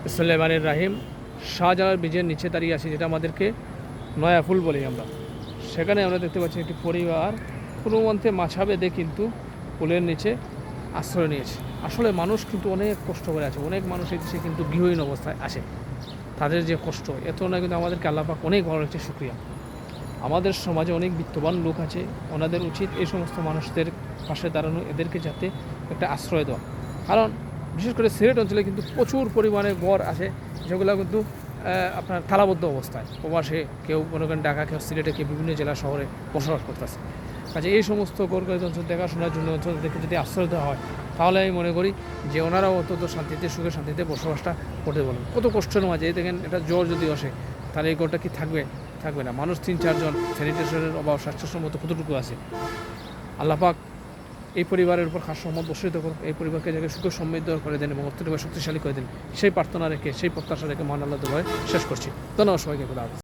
বিসমিল্লাহির রাহিম। শাহজালাল ব্রিজের নিচে দাঁড়িয়ে আছি, যেটা আমাদেরকে নয়া ফুল বলি আমরা। সেখানে আমরা দেখতে পাচ্ছি একটি পরিবার কোনো মন্ত্রে মাছা বেঁধে কিন্তু পুলের নিচে আশ্রয় নিয়েছে। আসলে মানুষ কিন্তু অনেক কষ্ট করে আছে, অনেক মানুষ এই দেশে কিন্তু গৃহহীন অবস্থায় আছে। তাদের যে কষ্ট, এত না কিন্তু আমাদেরকে আল্লাহ পাক অনেক বড় একটা শুকরিয়া। আমাদের সমাজে অনেক বিত্তবান লোক আছে, ওনাদের উচিত এই সমস্ত মানুষদের পাশে দাঁড়ানো, এদেরকে যাতে একটা আশ্রয় দেওয়া। কারণ বিশেষ করে সিলেট অঞ্চলে কিন্তু প্রচুর পরিমাণে ঘর আছে, যেগুলো কিন্তু আপনার তালাবদ্ধ অবস্থায়, প্রবাসে কেউ মনে করেন ঢাকা, কেউ সিলেটে, কেউ বিভিন্ন জেলা শহরে বসবাস করতেছে। কাজে এই সমস্ত গরগরিত অঞ্চল দেখাশোনার জন্য অঞ্চলদেরকে যদি আশ্রয় দেওয়া হয়, তাহলে আমি মনে করি যে ওনারাও অন্তত শান্তিতে, সুখে শান্তিতে বসবাসটা করতে বলেন। কত কষ্টের মাঝে দেখেন, এটা জ্বর যদি আসে তাহলে এই ঘরটা কি থাকবে? থাকবে না। মানুষ 3-4 জন, স্যানিটেশনের অভাব, স্বাস্থ্যসম্মত কতটুকু আছে। আল্লাহ পাক এই পরিবারের উপর খাস রহমত বর্ষিত করুন, এই পরিবারকে যাকে সুখ সমৃদ্ধ করে দেন এবং অর্থনৈতিক শক্তিশালী করে দেন, সেই প্রার্থনা রেখে, সেই প্রত্যাশা রেখে মহান আল্লাহ দরবারে শেষ করছি। ধন্যবাদ সবাইকে। খোদা হাফেজ।